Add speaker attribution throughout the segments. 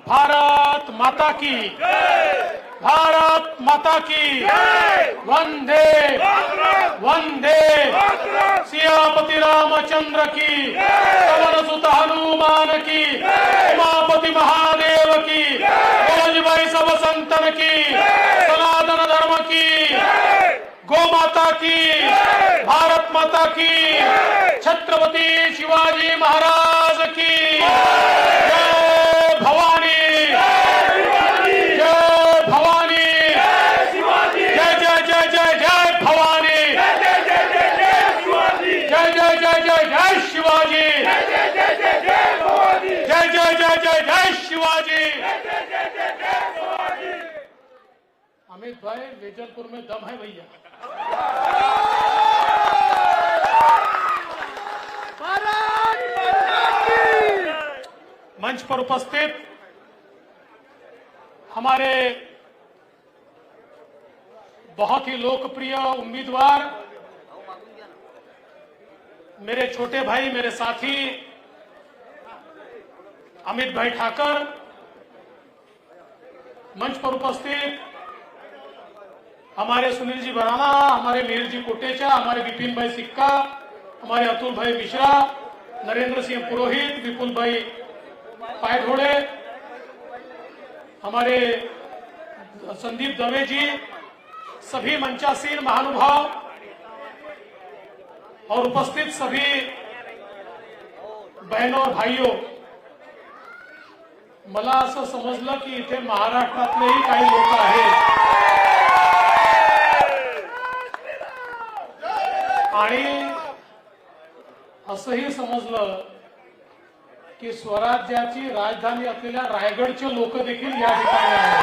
Speaker 1: भारत माता की, भारत माता की, वंदे वंदे, सियापति रामचंद्र की, पवन सुत हनुमान की, उमापति महादेव की, भाई सब संतन की, सनातन धर्म की, गौ माता की, भारत माता की, छत्रपति शिवाजी महाराज की जय भवानी, जय भवानी, जय जय जय जय जय भवानी, जय जय जय जय शिवाजी, जय जय जय जय शिवाजी। अमित भाई, वेजलपुर में दम है भैया। मंच पर उपस्थित हमारे बहुत ही लोकप्रिय उम्मीदवार, मेरे छोटे भाई, मेरे साथी अमित भाई ठाकर, मंच पर उपस्थित हमारे सुनील जी बराना, हमारे मीर जी कोटेचा, हमारे विपिन भाई सिक्का, हमारे अतुल भाई मिश्रा, नरेंद्र सिंह पुरोहित, विपुल भाई पायघोड़े, हमारे संदीप दवे जी, सभी मंचासीन महानुभाव और उपस्थित सभी बहनों और भाइयों, मला असं समजलं की इथे महाराष्ट्रातलेही काही लोक आहेत आणि असंही समजलं की स्वराज्याची राजधानी असलेल्या रायगडचे लोक देखील या ठिकाणी आहेत।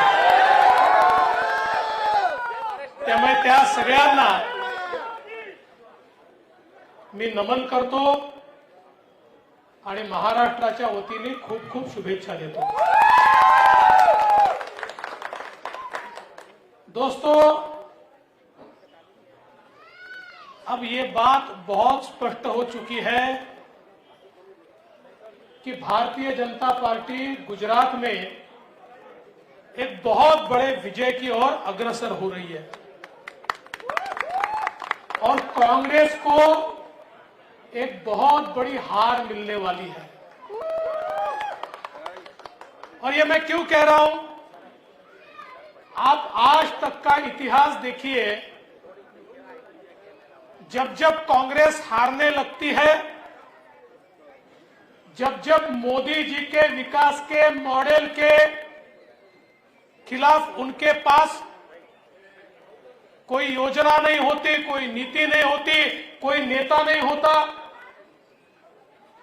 Speaker 1: त्यामुळे त्या सगळ्यांना मी नमन करतो आणि महाराष्ट्राच्या वतीने खूप खूप शुभेच्छा देतो। दोस्तों, अब ये बात बहुत स्पष्ट हो चुकी है कि भारतीय जनता पार्टी गुजरात में एक बहुत बड़े विजय की ओर अग्रसर हो रही है और कांग्रेस को एक बहुत बड़ी हार मिलने वाली है। और ये मैं क्यों कह रहा हूं, आप आज तक का इतिहास देखिए, जब जब कांग्रेस हारने लगती है, जब जब मोदी जी के विकास के मॉडल के खिलाफ उनके पास कोई योजना नहीं होती, कोई नीति नहीं होती, कोई नेता नहीं होता,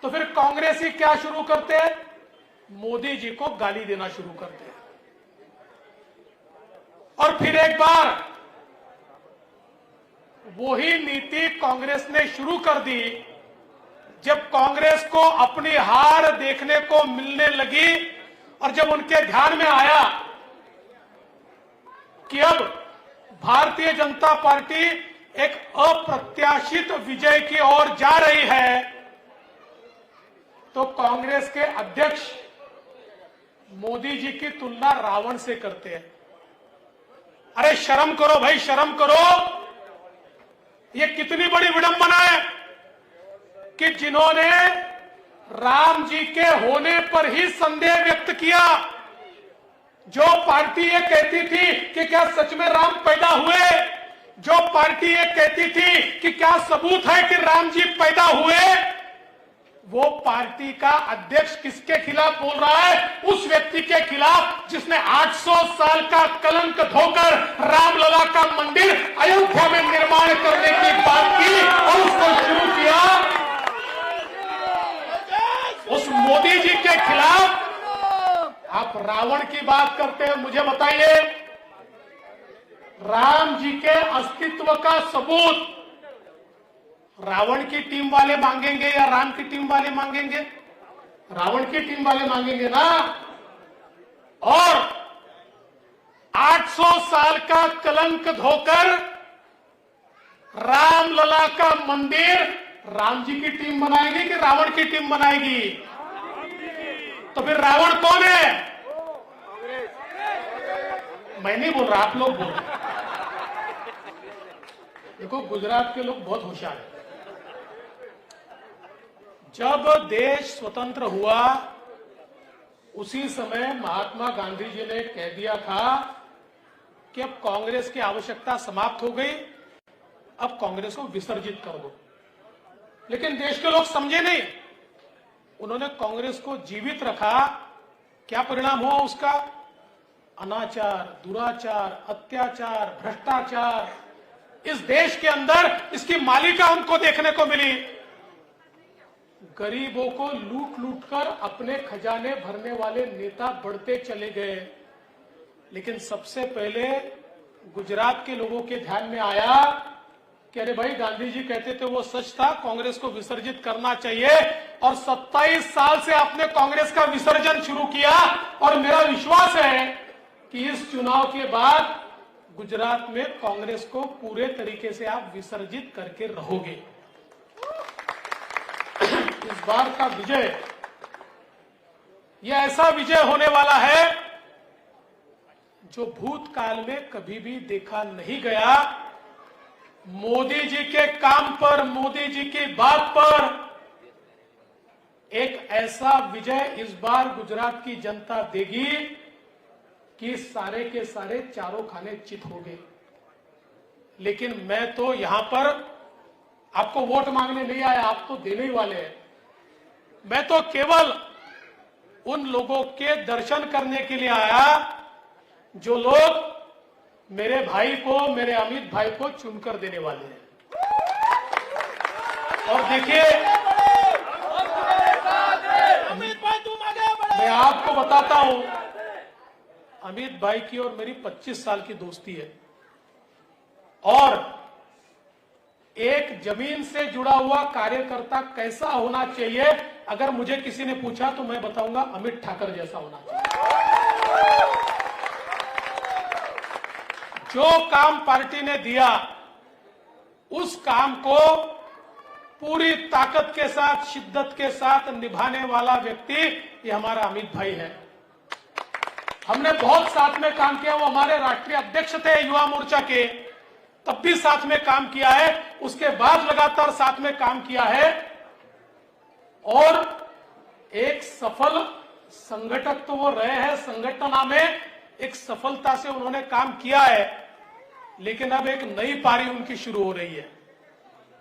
Speaker 1: तो फिर कांग्रेसी क्या शुरू करते हैं, मोदी जी को गाली देना शुरू करते हैं। और फिर एक बार वही नीति कांग्रेस ने शुरू कर दी जब कांग्रेस को अपनी हार देखने को मिलने लगी और जब उनके ध्यान में आया कि अब भारतीय जनता पार्टी एक अप्रत्याशित विजय की ओर जा रही है, तो कांग्रेस के अध्यक्ष मोदी जी की तुलना रावण से करते हैं। अरे शर्म करो भाई, शर्म करो। ये कितनी बड़ी विडंबना है कि जिन्होंने राम जी के होने पर ही संदेह व्यक्त किया, जो पार्टी ये कहती थी कि क्या सच में राम पैदा हुए, जो पार्टी ये कहती थी कि क्या सबूत है कि राम जी पैदा हुए, वो पार्टी का अध्यक्ष किसके खिलाफ बोल रहा है, उस व्यक्ति के खिलाफ जिसने 800 साल का कलंक धोकर रामलला का मंदिर अयोध्या में निर्माण करने की बात की और उसको शुरू किया। उस मोदी जी के खिलाफ आप रावण की बात करते हैं। मुझे बताइए, राम जी के अस्तित्व का सबूत रावण की टीम वाले मांगेंगे या राम की टीम वाले मांगेंगे? रावण की टीम वाले मांगेंगे ना। और 800 साल का कलंक धोकर रामलला का मंदिर राम जी की टीम बनाएगी कि रावण की टीम बनाएगी? तो फिर रावण कौन है? मैं नहीं बोल रहा, आप लोग बोल रहे हैं। देखो, गुजरात के लोग बहुत होशियार हैं। जब देश स्वतंत्र हुआ उसी समय महात्मा गांधी जी ने कह दिया था कि अब कांग्रेस की आवश्यकता समाप्त हो गई, अब कांग्रेस को विसर्जित कर दो। लेकिन देश के लोग समझे नहीं, उन्होंने कांग्रेस को जीवित रखा। क्या परिणाम हुआ उसका? अनाचार, दुराचार, अत्याचार, भ्रष्टाचार। इस देश के अंदर इसकी मालिका उनको देखने को मिली। गरीबों को लूट लूट कर अपने खजाने भरने वाले नेता बढ़ते चले गए। लेकिन सबसे पहले गुजरात के लोगों के ध्यान में आया कि अरे भाई, गांधी जी कहते थे वो सच था, कांग्रेस को विसर्जित करना चाहिए। और 27 साल से आपने कांग्रेस का विसर्जन शुरू किया। और मेरा विश्वास है कि इस चुनाव के बाद गुजरात में कांग्रेस को पूरे तरीके से आप विसर्जित करके रहोगे। इस बार का विजय, यह ऐसा विजय होने वाला है जो भूतकाल में कभी भी देखा नहीं गया। मोदी जी के काम पर, मोदी जी की बात पर एक ऐसा विजय इस बार गुजरात की जनता देगी कि सारे के सारे चारों खाने चित हो गए। लेकिन मैं तो यहां पर आपको वोट मांगने नहीं आया, आप तो देने ही वाले हैं। मैं तो केवल उन लोगों के दर्शन करने के लिए आया जो लोग मेरे भाई को, मेरे अमित भाई को चुनकर देने वाले हैं। और देखिए, मैं आपको बताता हूं, अमित भाई की और मेरी 25 साल की दोस्ती है। और एक जमीन से जुड़ा हुआ कार्यकर्ता कैसा होना चाहिए, अगर मुझे किसी ने पूछा तो मैं बताऊंगा अमित ठाकर जैसा होना चाहिए। जो काम पार्टी ने दिया उस काम को पूरी ताकत के साथ, शिद्दत के साथ निभाने वाला व्यक्ति ये हमारा अमित भाई है। हमने बहुत साथ में काम किया। वो हमारे राष्ट्रीय अध्यक्ष थे युवा मोर्चा के, तब भी साथ में काम किया है। उसके बाद लगातार साथ में काम किया है। और एक सफल संगठक तो वो रहे हैं, संगठन में एक सफलता से उन्होंने काम किया है। लेकिन अब एक नई पारी उनकी शुरू हो रही है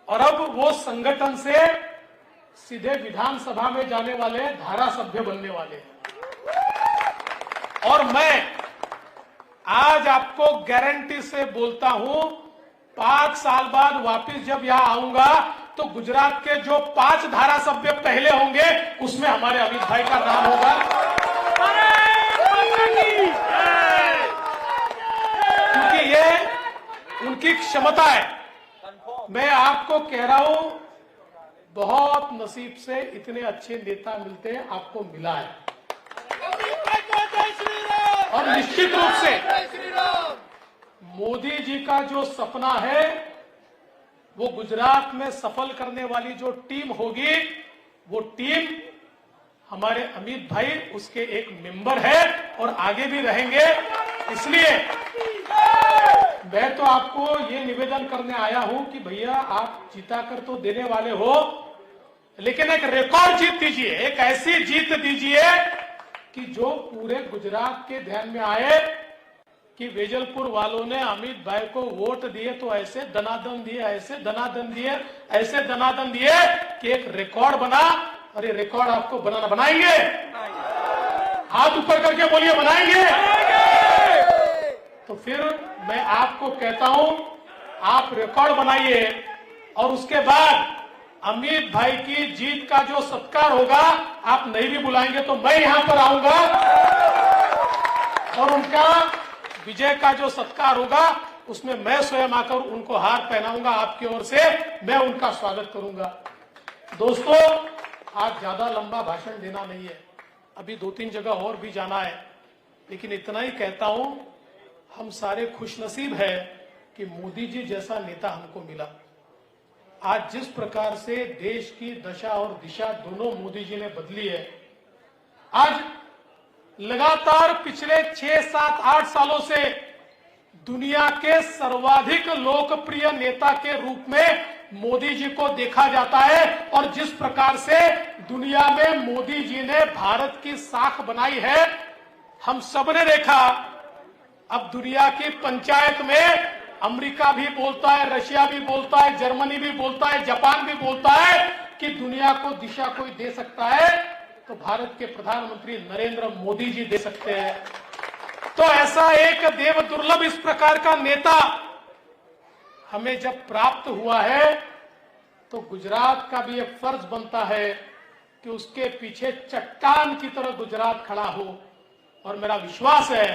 Speaker 1: और अब वो संगठन से सीधे विधानसभा में जाने वाले धारा सभ्य बनने वाले हैं। और मैं आज आपको गारंटी से बोलता हूं, 5 साल बाद वापस जब यहां आऊंगा तो गुजरात के जो 5 धारा सभ्य पहले होंगे उसमें हमारे अमित भाई का नाम होगा। क्योंकि ये उनकी क्षमता है। मैं आपको कह रहा हूं, बहुत नसीब से इतने अच्छे नेता मिलते हैं, आपको मिला है। और निश्चित रूप से मोदी जी का जो सपना है वो गुजरात में सफल करने वाली जो टीम होगी, वो टीम हमारे अमित भाई उसके एक मेंबर है और आगे भी रहेंगे। इसलिए मैं तो आपको ये निवेदन करने आया हूं कि भैया, आप जीता कर तो देने वाले हो, लेकिन एक रिकॉर्ड जीत दीजिए, एक ऐसी जीत दीजिए कि जो पूरे गुजरात के ध्यान में आए कि वेजलपुर वालों ने अमित भाई को वोट दिए तो ऐसे दनादन दिए, ऐसे दनादन दिए, ऐसे दनादन दिए कि एक रिकॉर्ड बना। और ये रिकॉर्ड आपको बनाना, बनाएंगे? हाथ ऊपर करके बोलिए, बनाएंगे? तो फिर मैं आपको कहता हूं, आप रिकॉर्ड बनाइए और उसके बाद अमित भाई की जीत का जो सत्कार होगा, आप नहीं भी बुलाएंगे तो मैं यहां पर आऊंगा और उनका विजय का जो सत्कार होगा उसमें मैं स्वयं आकर उनको हार पहनाऊंगा। आपकी ओर से मैं उनका स्वागत करूंगा। दोस्तों, आज ज्यादा लंबा भाषण देना नहीं है, अभी 2-3 जगह और भी जाना है, लेकिन इतना ही कहता हूं, हम सारे खुशनसीब हैं कि मोदी जी जैसा नेता हमको मिला। आज जिस प्रकार से देश की दशा और दिशा दोनों मोदी जी ने बदली है, आज लगातार पिछले 6, 7, 8 सालों से दुनिया के सर्वाधिक लोकप्रिय नेता के रूप में मोदी जी को देखा जाता है। और जिस प्रकार से दुनिया में मोदी जी ने भारत की साख बनाई है, हम सबने देखा। अब दुनिया की पंचायत में अमेरिका भी बोलता है, रशिया भी बोलता है, जर्मनी भी बोलता है, जापान भी बोलता है कि दुनिया को दिशा कोई दे सकता है तो भारत के प्रधानमंत्री नरेंद्र मोदी जी दे सकते हैं। तो ऐसा एक देव दुर्लभ इस प्रकार का नेता हमें जब प्राप्त हुआ है तो गुजरात का भी एक फर्ज बनता है कि उसके पीछे चट्टान की तरह गुजरात खड़ा हो। और मेरा विश्वास है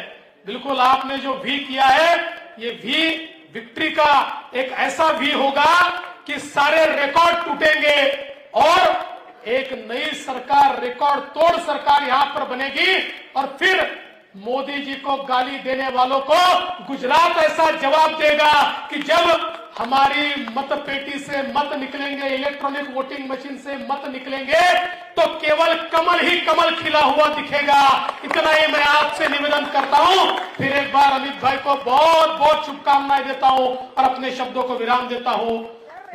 Speaker 1: बिल्कुल आपने जो भी किया है, ये भी विक्ट्री का एक ऐसा भी होगा कि सारे रिकॉर्ड टूटेंगे और एक नई सरकार, रिकॉर्ड तोड़ सरकार यहां पर बनेगी। और फिर मोदी जी को गाली देने वालों को गुजरात ऐसा जवाब देगा कि जब हमारी मत पेटी से मत निकलेंगे, इलेक्ट्रॉनिक वोटिंग मशीन से मत निकलेंगे, तो केवल कमल ही कमल खिला हुआ दिखेगा। इतना ही मैं आपसे निवेदन करता हूं। फिर एक बार अमित भाई को बहुत बहुत शुभकामनाएं देता हूं और अपने शब्दों को विराम देता हूं।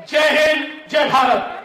Speaker 1: जय हिंद, जय भारत।